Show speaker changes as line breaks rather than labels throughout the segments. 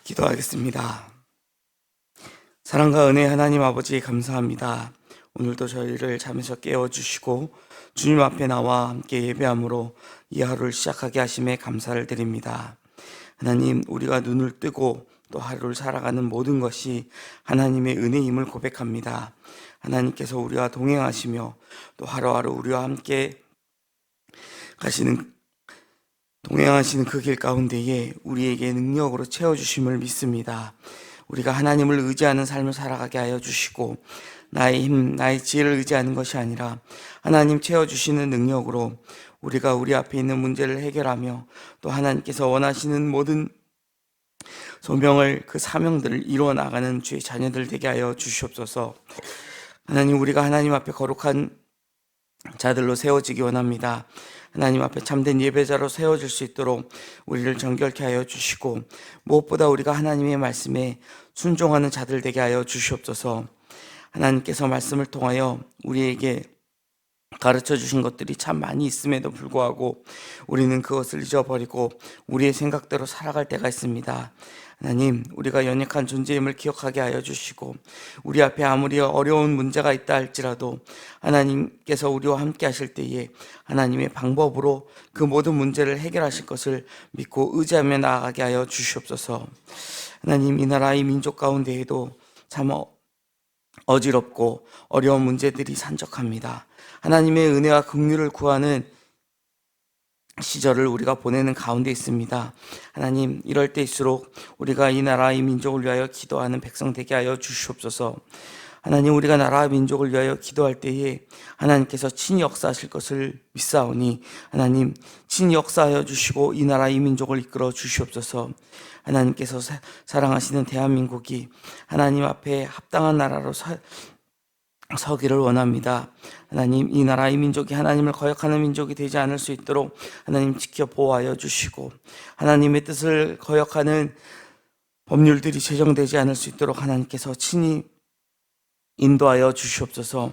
기도하겠습니다. 사랑과 은혜 하나님 아버지 감사합니다. 오늘도 저희를 잠에서 깨워주시고 주님 앞에 나와 함께 예배함으로 이 하루를 시작하게 하심에 감사를 드립니다. 하나님, 우리가 눈을 뜨고 또 하루를 살아가는 모든 것이 하나님의 은혜임을 고백합니다. 하나님께서 우리와 동행하시며 또 하루하루 우리와 함께 동행하시는 그 길 가운데에 우리에게 능력으로 채워주심을 믿습니다. 우리가 하나님을 의지하는 삶을 살아가게 하여 주시고 나의 힘, 나의 지혜를 의지하는 것이 아니라 하나님 채워주시는 능력으로 우리가 우리 앞에 있는 문제를 해결하며 또 하나님께서 원하시는 모든 소명을, 그 사명들을 이루어 나가는 주의 자녀들 되게 하여 주시옵소서. 하나님, 우리가 하나님 앞에 거룩한 자들로 세워지기 원합니다. 하나님 앞에 참된 예배자로 세워질 수 있도록 우리를 정결케 하여 주시고 무엇보다 우리가 하나님의 말씀에 순종하는 자들 되게 하여 주시옵소서. 하나님께서 말씀을 통하여 우리에게 가르쳐 주신 것들이 참 많이 있음에도 불구하고 우리는 그것을 잊어버리고 우리의 생각대로 살아갈 때가 있습니다. 하나님, 우리가 연약한 존재임을 기억하게 하여 주시고 우리 앞에 아무리 어려운 문제가 있다 할지라도 하나님께서 우리와 함께 하실 때에 하나님의 방법으로 그 모든 문제를 해결하실 것을 믿고 의지하며 나아가게 하여 주시옵소서. 하나님, 이 나라 이 민족 가운데에도 참 어지럽고 어려운 문제들이 산적합니다. 하나님의 은혜와 긍휼을 구하는 시절을 우리가 보내는 가운데 있습니다. 하나님, 이럴 때일수록 우리가 이 나라 이 민족을 위하여 기도하는 백성 되게 하여 주시옵소서. 하나님, 우리가 나라와 민족을 위하여 기도할 때에 하나님께서 친히 역사하실 것을 믿사오니 하나님 친히 역사하여 주시고 이 나라 이 민족을 이끌어 주시옵소서. 하나님께서 사랑하시는 대한민국이 하나님 앞에 합당한 나라로 서기를 원합니다. 하나님, 이 나라 이 민족이 하나님을 거역하는 민족이 되지 않을 수 있도록 하나님 지켜 보호하여 주시고 하나님의 뜻을 거역하는 법률들이 제정되지 않을 수 있도록 하나님께서 친히 인도하여 주시옵소서.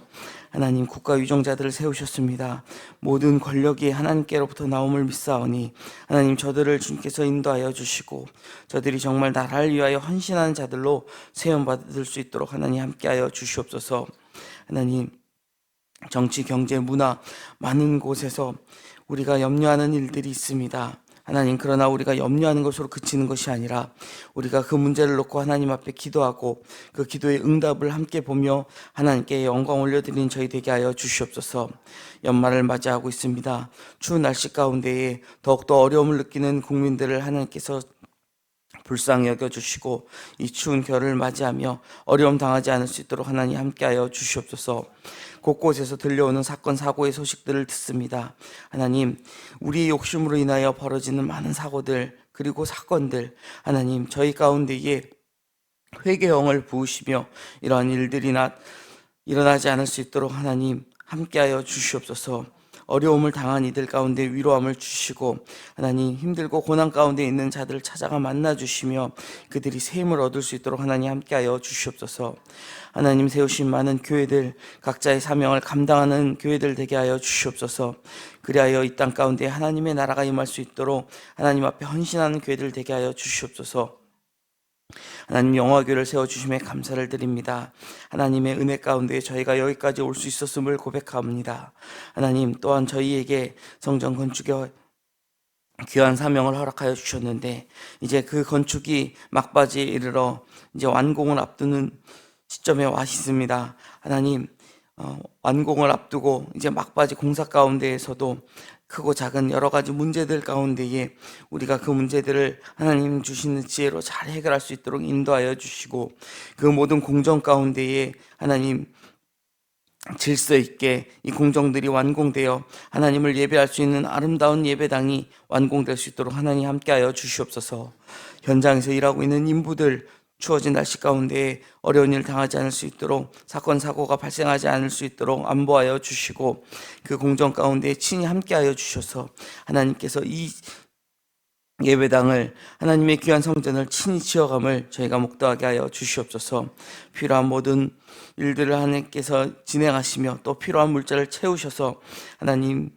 하나님, 국가 위정자들을 세우셨습니다. 모든 권력이 하나님께로부터 나옴을 믿사오니 하나님, 저들을 주님께서 인도하여 주시고 저들이 정말 나라를 위하여 헌신하는 자들로 세움받을 수 있도록 하나님 함께하여 주시옵소서. 하나님, 정치, 경제, 문화 많은 곳에서 우리가 염려하는 일들이 있습니다. 하나님, 그러나 우리가 염려하는 것으로 그치는 것이 아니라 우리가 그 문제를 놓고 하나님 앞에 기도하고 그 기도의 응답을 함께 보며 하나님께 영광 올려드리는 저희 되게 하여 주시옵소서. 연말을 맞이하고 있습니다. 추운 날씨 가운데에 더욱더 어려움을 느끼는 국민들을 하나님께서 불쌍히 여겨주시고 이 추운 겨울을 맞이하며 어려움 당하지 않을 수 있도록 하나님 함께하여 주시옵소서. 곳곳에서 들려오는 사건 사고의 소식들을 듣습니다. 하나님, 우리의 욕심으로 인하여 벌어지는 많은 사고들 그리고 사건들 하나님, 저희 가운데에 회개형을 부으시며 이러한 일들이 일어나지 않을 수 있도록 하나님 함께하여 주시옵소서. 어려움을 당한 이들 가운데 위로함을 주시고 하나님, 힘들고 고난 가운데 있는 자들을 찾아가 만나주시며 그들이 셈을 얻을 수 있도록 하나님 함께하여 주시옵소서. 하나님, 세우신 많은 교회들, 각자의 사명을 감당하는 교회들 되게 하여 주시옵소서. 그리하여 이 땅 가운데 하나님의 나라가 임할 수 있도록 하나님 앞에 헌신하는 교회들 되게 하여 주시옵소서. 하나님, 영화교를 세워주심에 감사를 드립니다. 하나님의 은혜 가운데 저희가 여기까지 올 수 있었음을 고백합니다. 하나님, 또한 저희에게 성전 건축의 귀한 사명을 허락하여 주셨는데 이제 그 건축이 막바지에 이르러 이제 완공을 앞두는 시점에 와 있습니다. 하나님, 완공을 앞두고 이제 막바지 공사 가운데에서도 크고 작은 여러 가지 문제들 가운데에 우리가 그 문제들을 하나님 주시는 지혜로 잘 해결할 수 있도록 인도하여 주시고 그 모든 공정 가운데에 하나님 질서 있게 이 공정들이 완공되어 하나님을 예배할 수 있는 아름다운 예배당이 완공될 수 있도록 하나님 함께하여 주시옵소서. 현장에서 일하고 있는 인부들 추워진 날씨 가운데 어려운 일 당하지 않을 수 있도록 사건 사고가 발생하지 않을 수 있도록 안보하여 주시고 그 공정 가운데 친히 함께하여 주셔서 하나님께서 이 예배당을 하나님의 귀한 성전을 친히 지어감을 저희가 목도하게 하여 주시옵소서. 필요한 모든 일들을 하나님께서 진행하시며 또 필요한 물자를 채우셔서 하나님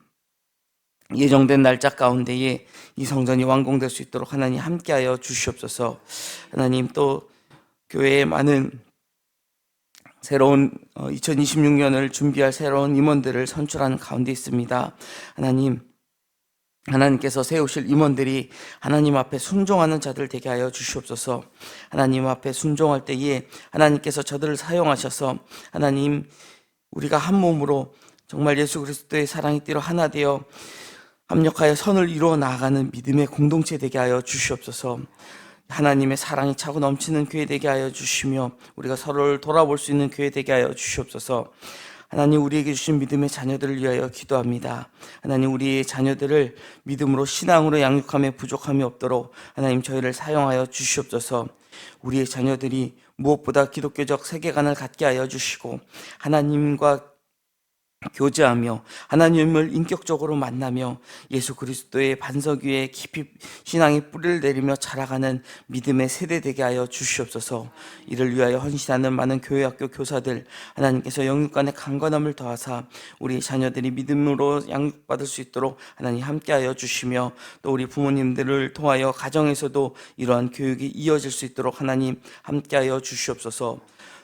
예정된 날짜 가운데에 이 성전이 완공될 수 있도록 하나님 함께하여 주시옵소서. 하나님, 또 교회에 많은 새로운 2026년을 준비할 새로운 임원들을 선출하는 가운데 있습니다. 하나님께서 세우실 임원들이 하나님 앞에 순종하는 자들 되게 하여 주시옵소서. 하나님 앞에 순종할 때에 하나님께서 저들을 사용하셔서 우리가 한 몸으로 정말 예수 그리스도의 사랑의 띠로 하나 되어 합력하여 선을 이루어 나아가는 믿음의 공동체 되게 하여 주시옵소서. 하나님의 사랑이 차고 넘치는 교회 되게 하여 주시며 우리가 서로를 돌아볼 수 있는 교회 되게 하여 주시옵소서. 하나님, 우리에게 주신 믿음의 자녀들을 위하여 기도합니다. 하나님, 우리의 자녀들을 믿음으로 신앙으로 양육함에 부족함이 없도록 하나님 저희를 사용하여 주시옵소서. 우리의 자녀들이 무엇보다 기독교적 세계관을 갖게 하여 주시고 하나님과 교제하며 하나님을 인격적으로 만나며 예수 그리스도의 반석 위에 깊이 신앙의 뿌리를 내리며 자라가는 믿음의 세대 되게 하여 주시옵소서. 이를 위하여 헌신하는 많은 교회학교 교사들 하나님께서 영육간의 강건함을 더하사 우리 자녀들이 믿음으로 양육받을 수 있도록 하나님 함께하여 주시며, 또 우리 부모님들을 통하여 가정에서도 이러한 교육이 이어질 수 있도록 하나님 함께하여 주시옵소서.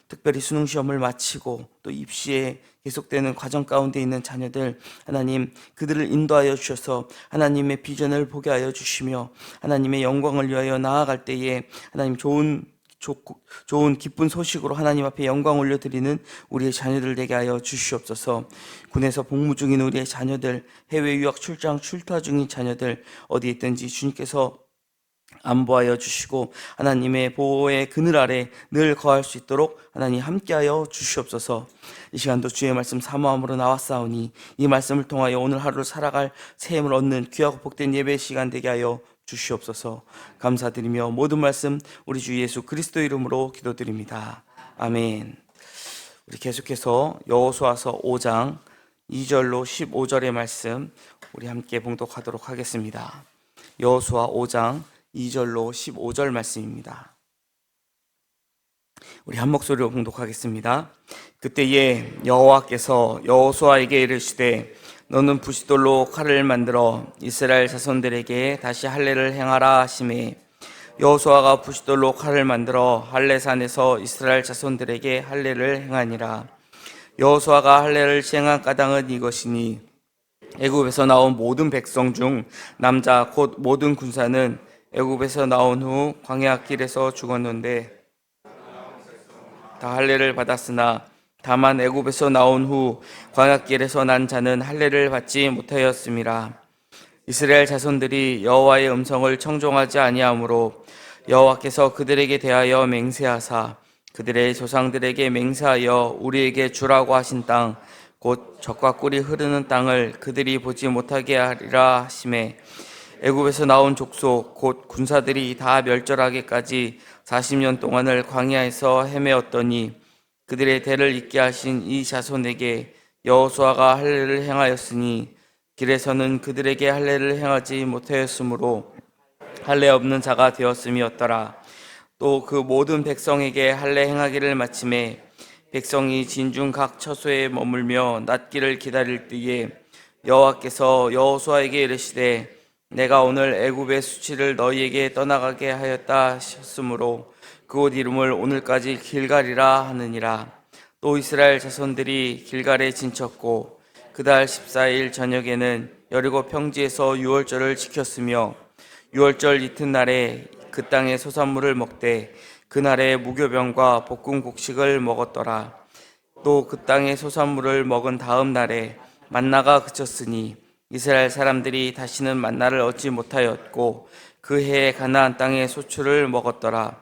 특별히 수능시험을 마치고 또 입시에 계속되는 과정 가운데 있는 자녀들 하나님, 그들을 인도하여 주셔서 하나님의 비전을 보게 하여 주시며 하나님의 영광을 위하여 나아갈 때에 하나님 좋은 기쁜 소식으로 하나님 앞에 영광 올려드리는 우리의 자녀들 되게 하여 주시옵소서. 군에서 복무 중인 우리의 자녀들, 해외 유학 출장 출타 중인 자녀들 어디에 있든지 주님께서 안보하여 주시고 하나님의 보호의 그늘 아래 늘 거할 수 있도록 하나님 함께하여 주시옵소서. 이 시간도 주의 말씀 사모함으로 나왔사오니 이 말씀을 통하여 오늘 하루를 살아갈 새 힘을 얻는 귀하고 복된 예배 시간 되게 하여 주시옵소서. 감사드리며 모든 말씀 우리 주 예수 그리스도 이름으로 기도드립니다. 아멘. 우리 계속해서 여호수아서 5장 2절로 15절의 말씀 우리 함께 봉독하도록 하겠습니다. 여호수아 5장 2절로 15절 말씀입니다. 우리 한 목소리로 봉독하겠습니다. 그때에 여호와께서 여호수아에게 이르시되 너는 부싯돌로 칼을 만들어 이스라엘 자손들에게 다시 할례를 행하라 하시매, 여호수아가 부싯돌로 칼을 만들어 할례산에서 이스라엘 자손들에게 할례를 행하니라. 여호수아가 할례를 시행한 까닭은 이것이니 애굽에서 나온 모든 백성 중 남자 곧 모든 군사는 애굽에서 나온 후 광야 길에서 죽었는데 다 할례를 받았으나 다만 애굽에서 나온 후 광야 길에서 난 자는 할례를 받지 못하였음이라. 이스라엘 자손들이 여호와의 음성을 청종하지 아니하므로 여호와께서 그들에게 대하여 맹세하사 그들의 조상들에게 맹세하여 우리에게 주라고 하신 땅 곧 젖과 꿀이 흐르는 땅을 그들이 보지 못하게 하리라 하시매, 애굽에서 나온 족속 곧 군사들이 다 멸절하기까지 40년 동안을 광야에서 헤매었더니 그들의 대를 잇게 하신 이 자손에게 여호수아가 할례를 행하였으니 길에서는 그들에게 할례를 행하지 못하였으므로 할례 없는 자가 되었음이었더라. 또 그 모든 백성에게 할례 행하기를 마침에 백성이 진중 각 처소에 머물며 낫기를 기다릴 때에 여호와께서 여호수아에게 이르시되 내가 오늘 애굽의 수치를 너희에게 떠나가게 하였다 하셨으므로 그곳 이름을 오늘까지 길갈이라 하느니라. 또 이스라엘 자손들이 길갈에 진쳤고 그달 14일 저녁에는 여리고 평지에서 유월절을 지켰으며 유월절 이튿날에 그 땅의 소산물을 먹되 그날에 무교병과 볶은 곡식을 먹었더라. 또 그 땅의 소산물을 먹은 다음 날에 만나가 그쳤으니 이스라엘 사람들이 다시는 만나를 얻지 못하였고 그 해에 가나안 땅의 소출을 먹었더라.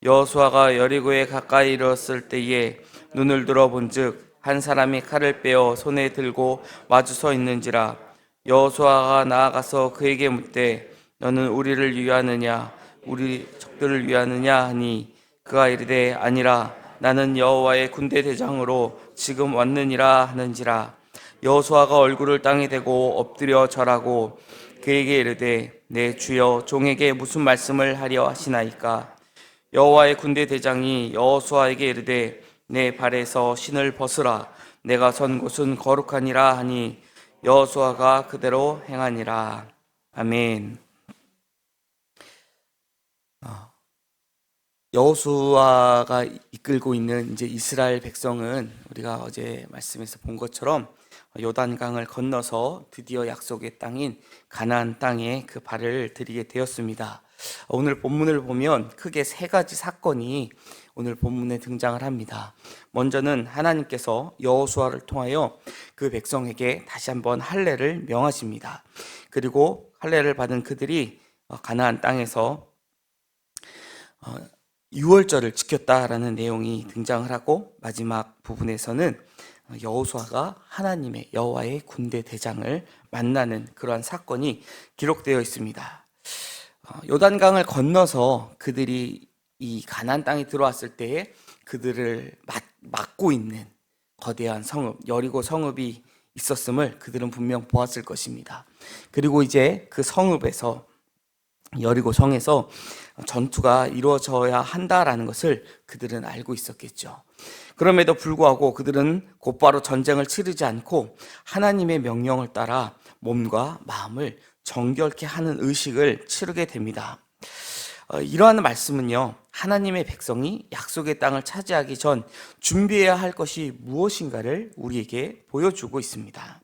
여호수아가 여리고에 가까이 이르렀을 때에 눈을 들어 본즉 한 사람이 칼을 빼어 손에 들고 마주서 있는지라. 여호수아가 나아가서 그에게 묻되 너는 우리를 위하느냐 우리 적들을 위하느냐 하니 그가 이르되 아니라 나는 여호와의 군대 대장으로 지금 왔느니라 하는지라. 여호수아가 얼굴을 땅에 대고 엎드려 절하고 그에게 이르되 내 주여 종에게 무슨 말씀을 하려 하시나이까. 여호와의 군대 대장이 여호수아에게 이르되 내 발에서 신을 벗으라 내가 선 곳은 거룩하니라 하니 여호수아가 그대로 행하니라. 아멘. 여호수아가 이끌고 있는 이제 이스라엘 백성은 우리가 어제 말씀에서 본 것처럼 요단강을 건너서 드디어 약속의 땅인 가나안 땅에 그 발을 들이게 되었습니다. 오늘 본문을 보면 크게 세 가지 사건이 오늘 본문에 등장을 합니다. 먼저는 하나님께서 여호수아를 통하여 그 백성에게 다시 한번 할례를 명하십니다. 그리고 할례를 받은 그들이 가나안 땅에서 유월절을 지켰다라는 내용이 등장을 하고, 마지막 부분에서는 여호수아가 하나님의 여호와의 군대 대장을 만나는 그러한 사건이 기록되어 있습니다. 요단강을 건너서 그들이 이 가나안 땅에 들어왔을 때에 그들을 막고 있는 거대한 성읍 여리고 성읍이 있었음을 그들은 분명 보았을 것입니다. 그리고 이제 그 성읍에서 여리고 성에서 전투가 이루어져야 한다라는 것을 그들은 알고 있었겠죠. 그럼에도 불구하고 그들은 곧바로 전쟁을 치르지 않고 하나님의 명령을 따라 몸과 마음을 정결케 하는 의식을 치르게 됩니다. 이러한 말씀은요, 하나님의 백성이 약속의 땅을 차지하기 전 준비해야 할 것이 무엇인가를 우리에게 보여주고 있습니다.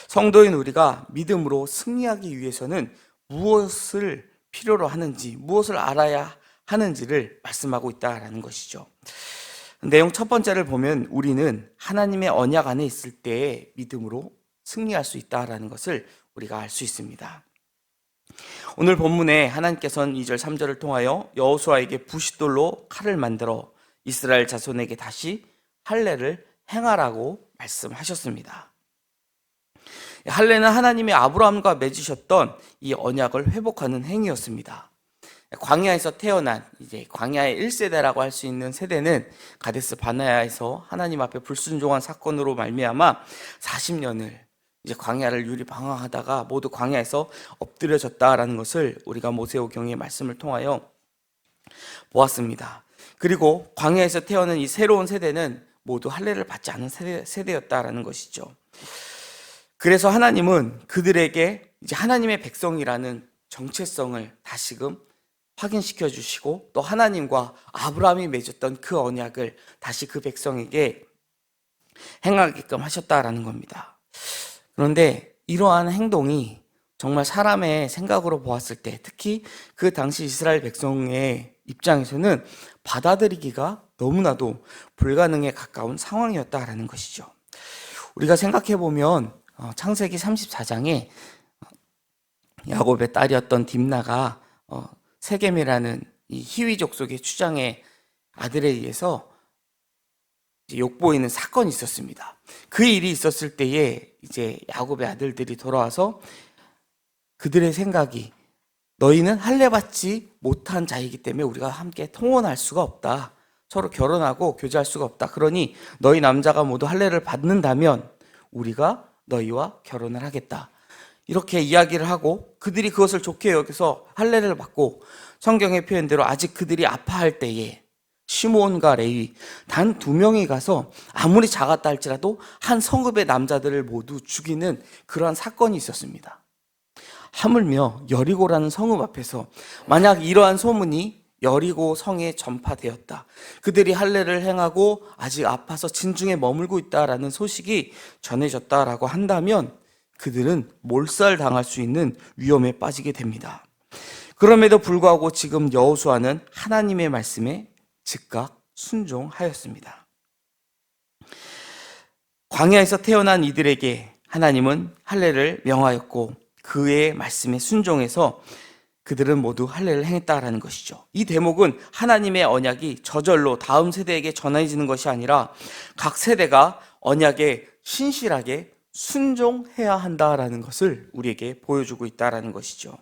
성도인 우리가 믿음으로 승리하기 위해서는 무엇을 필요로 하는지, 무엇을 알아야 하는지를 말씀하고 있다라는 것이죠. 내용 첫 번째를 보면 우리는 하나님의 언약 안에 있을 때 믿음으로 승리할 수 있다라는 것을 우리가 알 수 있습니다. 오늘 본문에 하나님께서는 2절 3절을 통하여 여호수아에게 부싯돌로 칼을 만들어 이스라엘 자손에게 다시 할례를 행하라고 말씀하셨습니다. 할례는 하나님의 아브라함과 맺으셨던 이 언약을 회복하는 행위였습니다. 광야에서 태어난 이제 광야의 1세대라고 할 수 있는 세대는 가데스 바네아에서 하나님 앞에 불순종한 사건으로 말미암아 40년을 이제 광야를 유리방황하다가 모두 광야에서 엎드려졌다라는 것을 우리가 모세오경의 말씀을 통하여 보았습니다. 그리고 광야에서 태어난 이 새로운 세대는 모두 할례를 받지 않은 세대였다라는 것이죠. 그래서 하나님은 그들에게 이제 하나님의 백성이라는 정체성을 다시금 확인시켜 주시고, 또 하나님과 아브라함이 맺었던 그 언약을 다시 그 백성에게 행하게끔 하셨다라는 겁니다. 그런데 이러한 행동이 정말 사람의 생각으로 보았을 때, 특히 그 당시 이스라엘 백성의 입장에서는 받아들이기가 너무나도 불가능에 가까운 상황이었다라는 것이죠. 우리가 생각해 보면 창세기 34장에 야곱의 딸이었던 딥나가 세겜이라는 이 히위족 속의 추장의 아들에 의해서 욕보이는 사건이 있었습니다. 그 일이 있었을 때에 이제 야곱의 아들들이 돌아와서 그들의 생각이, 너희는 할례 받지 못한 자이기 때문에 우리가 함께 통혼할 수가 없다. 서로 결혼하고 교제할 수가 없다. 그러니 너희 남자가 모두 할례를 받는다면 우리가 너희와 결혼을 하겠다. 이렇게 이야기를 하고 그들이 그것을 좋게 여기서 할례를 받고, 성경의 표현대로 아직 그들이 아파할 때에 시므온과 레위 단 2명이 가서 아무리 작았다 할지라도 한 성읍의 남자들을 모두 죽이는 그러한 사건이 있었습니다. 하물며 여리고라는 성읍 앞에서 만약 이러한 소문이 여리고 성에 전파되었다, 그들이 할례를 행하고 아직 아파서 진중에 머물고 있다라는 소식이 전해졌다라고 한다면 그들은 몰살당할 수 있는 위험에 빠지게 됩니다. 그럼에도 불구하고 지금 여호수아는 하나님의 말씀에 즉각 순종하였습니다. 광야에서 태어난 이들에게 하나님은 할례를 명하였고, 그의 말씀에 순종해서 그들은 모두 할례를 행했다라는 것이죠. 이 대목은 하나님의 언약이 저절로 다음 세대에게 전해지는 것이 아니라 각 세대가 언약에 신실하게 순종해야 한다라는 것을 우리에게 보여주고 있다라는 것이죠.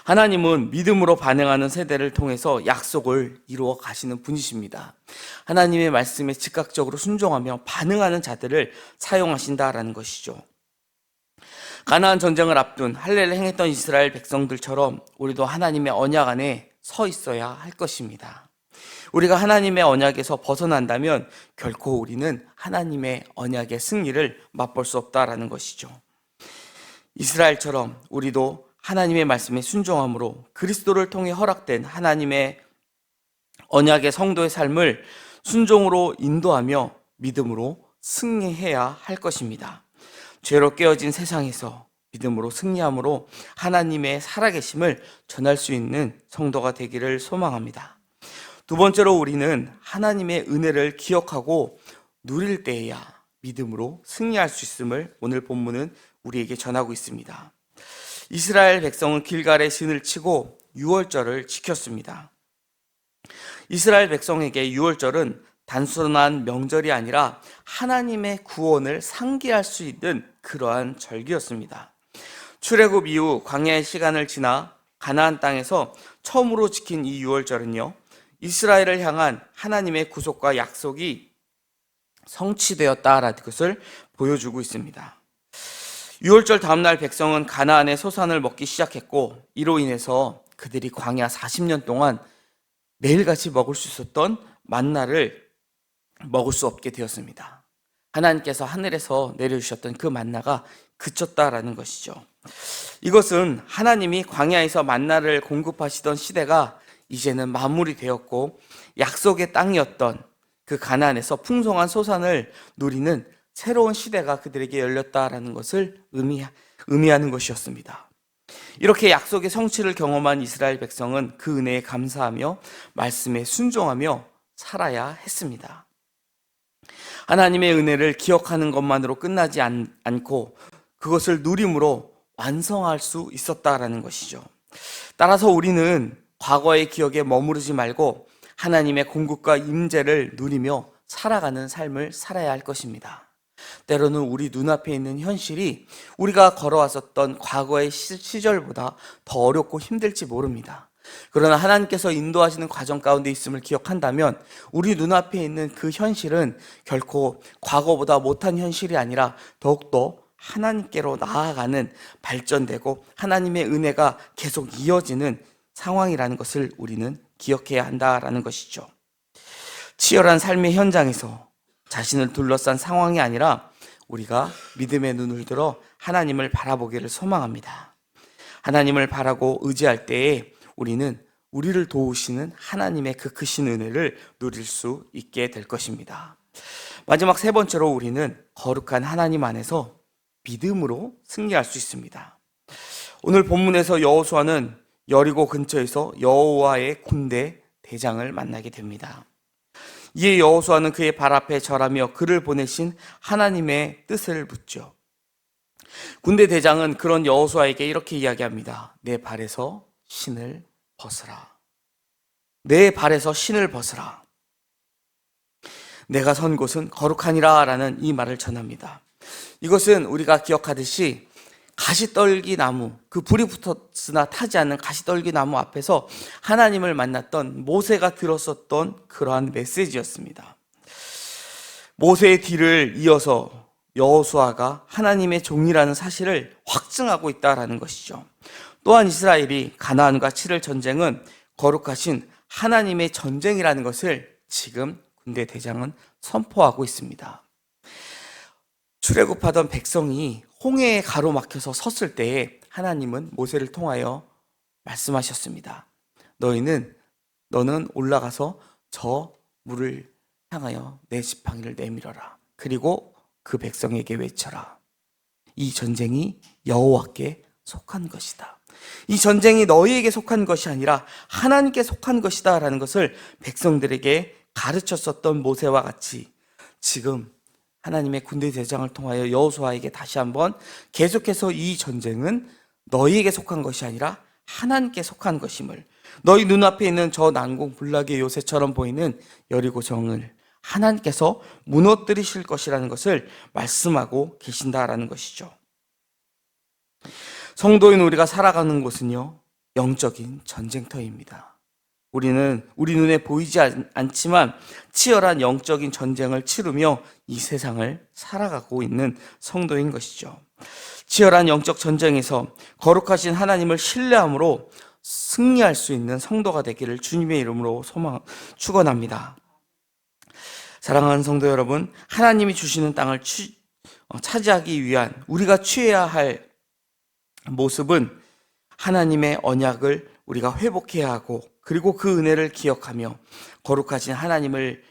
하나님은 믿음으로 반응하는 세대를 통해서 약속을 이루어 가시는 분이십니다. 하나님의 말씀에 즉각적으로 순종하며 반응하는 자들을 사용하신다라는 것이죠. 가나안 전쟁을 앞둔 할례를 행했던 이스라엘 백성들처럼 우리도 하나님의 언약 안에 서 있어야 할 것입니다. 우리가 하나님의 언약에서 벗어난다면 결코 우리는 하나님의 언약의 승리를 맛볼 수 없다라는 것이죠. 이스라엘처럼 우리도 하나님의 말씀에 순종함으로 그리스도를 통해 허락된 하나님의 언약의 성도의 삶을 순종으로 인도하며 믿음으로 승리해야 할 것입니다. 죄로 깨어진 세상에서 믿음으로 승리함으로 하나님의 살아계심을 전할 수 있는 성도가 되기를 소망합니다. 두 번째로 우리는 하나님의 은혜를 기억하고 누릴 때에야 믿음으로 승리할 수 있음을 오늘 본문은 우리에게 전하고 있습니다. 이스라엘 백성은 길갈에 신을 치고 유월절을 지켰습니다. 이스라엘 백성에게 유월절은 단순한 명절이 아니라 하나님의 구원을 상기할 수 있는 그러한 절기였습니다. 출애굽 이후 광야의 시간을 지나 가나안 땅에서 처음으로 지킨 이 유월절은요, 이스라엘을 향한 하나님의 구속과 약속이 성취되었다라는 것을 보여주고 있습니다. 유월절 다음날 백성은 가나안의 소산을 먹기 시작했고, 이로 인해서 그들이 광야 40년 동안 매일같이 먹을 수 있었던 만나를 먹을 수 없게 되었습니다. 하나님께서 하늘에서 내려주셨던 그 만나가 그쳤다라는 것이죠. 이것은 하나님이 광야에서 만나를 공급하시던 시대가 이제는 마무리되었고, 약속의 땅이었던 그 가나안에서 풍성한 소산을 누리는 새로운 시대가 그들에게 열렸다라는 것을 의미하는 것이었습니다. 이렇게 약속의 성취를 경험한 이스라엘 백성은 그 은혜에 감사하며 말씀에 순종하며 살아야 했습니다. 하나님의 은혜를 기억하는 것만으로 끝나지 않고 그것을 누림으로 완성할 수 있었다라는 것이죠. 따라서 우리는 과거의 기억에 머무르지 말고 하나님의 공급과 임재를 누리며 살아가는 삶을 살아야 할 것입니다. 때로는 우리 눈앞에 있는 현실이 우리가 걸어왔었던 과거의 시절보다 더 어렵고 힘들지 모릅니다. 그러나 하나님께서 인도하시는 과정 가운데 있음을 기억한다면 우리 눈앞에 있는 그 현실은 결코 과거보다 못한 현실이 아니라 더욱더 하나님께로 나아가는, 발전되고 하나님의 은혜가 계속 이어지는 상황이라는 것을 우리는 기억해야 한다라는 것이죠. 치열한 삶의 현장에서 자신을 둘러싼 상황이 아니라 우리가 믿음의 눈을 들어 하나님을 바라보기를 소망합니다. 하나님을 바라고 의지할 때에 우리는 우리를 도우시는 하나님의 그 크신 은혜를 누릴 수 있게 될 것입니다. 마지막 세 번째로 우리는 거룩한 하나님 안에서 믿음으로 승리할 수 있습니다. 오늘 본문에서 여호수아는 여리고 근처에서 여호와의 군대 대장을 만나게 됩니다. 이에 여호수아는 그의 발 앞에 절하며 그를 보내신 하나님의 뜻을 묻죠. 군대 대장은 그런 여호수아에게 이렇게 이야기합니다. 내 발에서 신을 벗으라. 내 발에서 신을 벗으라. 내가 선 곳은 거룩하니라 라는 이 말을 전합니다. 이것은 우리가 기억하듯이 가시떨기 나무, 그 불이 붙었으나 타지 않는 가시떨기 나무 앞에서 하나님을 만났던 모세가 들었었던 그러한 메시지였습니다. 모세의 뒤를 이어서 여호수아가 하나님의 종이라는 사실을 확증하고 있다라는 것이죠. 또한 이스라엘이 가나안과 치를 전쟁은 거룩하신 하나님의 전쟁이라는 것을 지금 군대 대장은 선포하고 있습니다. 출애굽하던 백성이 홍해에 가로막혀서 섰을 때에 하나님은 모세를 통하여 말씀하셨습니다. 너는 올라가서 저 물을 향하여 내 지팡이를 내밀어라. 그리고 그 백성에게 외쳐라. 이 전쟁이 여호와께 속한 것이다. 이 전쟁이 너희에게 속한 것이 아니라 하나님께 속한 것이다 라는 것을 백성들에게 가르쳤었던 모세와 같이 지금 하나님의 군대 대장을 통하여 여호수아에게 다시 한번 계속해서 이 전쟁은 너희에게 속한 것이 아니라 하나님께 속한 것임을, 너희 눈앞에 있는 저 난공불락의 요새처럼 보이는 여리고 정을 하나님께서 무너뜨리실 것이라는 것을 말씀하고 계신다라는 것이죠. 성도인 우리가 살아가는 곳은요, 영적인 전쟁터입니다. 우리는 우리 눈에 보이지 않지만 치열한 영적인 전쟁을 치르며 이 세상을 살아가고 있는 성도인 것이죠. 치열한 영적 전쟁에서 거룩하신 하나님을 신뢰함으로 승리할 수 있는 성도가 되기를 주님의 이름으로 축원합니다. 사랑하는 성도 여러분, 하나님이 주시는 땅을 차지하기 위한 우리가 취해야 할 모습은 하나님의 언약을 우리가 회복해야 하고, 그리고 그 은혜를 기억하며 거룩하신 하나님을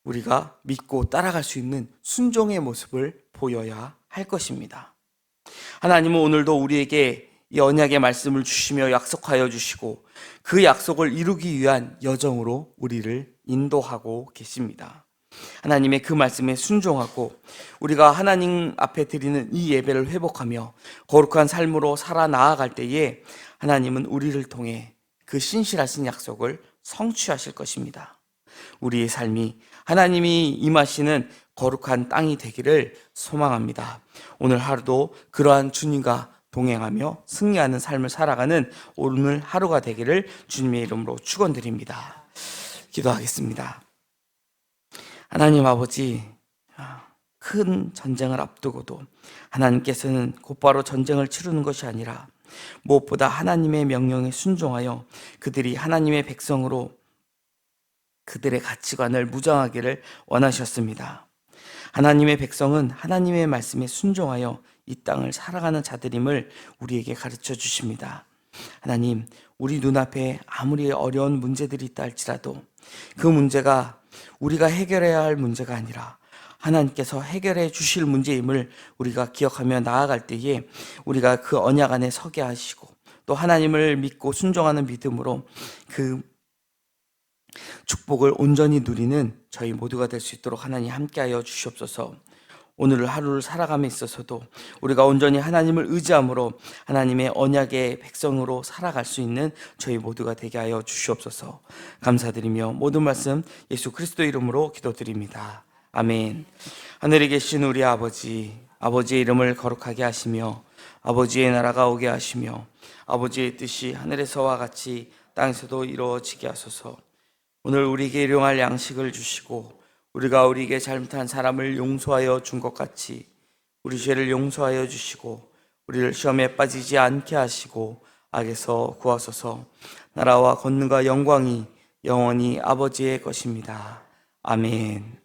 우리가 믿고 따라갈 수 있는 순종의 모습을 보여야 할 것입니다. 하나님은 오늘도 우리에게 이 언약의 말씀을 주시며 약속하여 주시고, 그 약속을 이루기 위한 여정으로 우리를 인도하고 계십니다. 하나님의 그 말씀에 순종하고 우리가 하나님 앞에 드리는 이 예배를 회복하며 거룩한 삶으로 살아 나아갈 때에 하나님은 우리를 통해 그 신실하신 약속을 성취하실 것입니다. 우리의 삶이 하나님이 임하시는 거룩한 땅이 되기를 소망합니다. 오늘 하루도 그러한 주님과 동행하며 승리하는 삶을 살아가는 오늘 하루가 되기를 주님의 이름으로 축원드립니다. 기도하겠습니다. 하나님 아버지, 큰 전쟁을 앞두고도 하나님께서는 곧바로 전쟁을 치르는 것이 아니라 무엇보다 하나님의 명령에 순종하여 그들이 하나님의 백성으로 그들의 가치관을 무장하기를 원하셨습니다. 하나님의 백성은 하나님의 말씀에 순종하여 이 땅을 살아가는 자들임을 우리에게 가르쳐 주십니다. 하나님, 우리 눈앞에 아무리 어려운 문제들이 있다 할지라도 그 문제가 우리가 해결해야 할 문제가 아니라 하나님께서 해결해 주실 문제임을 우리가 기억하며 나아갈 때에 우리가 그 언약 안에 서게 하시고, 또 하나님을 믿고 순종하는 믿음으로 그 축복을 온전히 누리는 저희 모두가 될 수 있도록 하나님 함께하여 주시옵소서. 오늘 하루를 살아감에 있어서도 우리가 온전히 하나님을 의지함으로 하나님의 언약의 백성으로 살아갈 수 있는 저희 모두가 되게 하여 주시옵소서. 감사드리며 모든 말씀 예수 그리스도 이름으로 기도드립니다. 아멘. 하늘에 계신 우리 아버지, 아버지의 이름을 거룩하게 하시며 아버지의 나라가 오게 하시며 아버지의 뜻이 하늘에서와 같이 땅에서도 이루어지게 하소서. 오늘 우리에게 일용할 양식을 주시고 우리가 우리에게 잘못한 사람을 용서하여 준 것 같이 우리 죄를 용서하여 주시고 우리를 시험에 빠지지 않게 하시고 악에서 구하소서. 나라와 권능과 영광이 영원히 아버지의 것입니다. 아멘.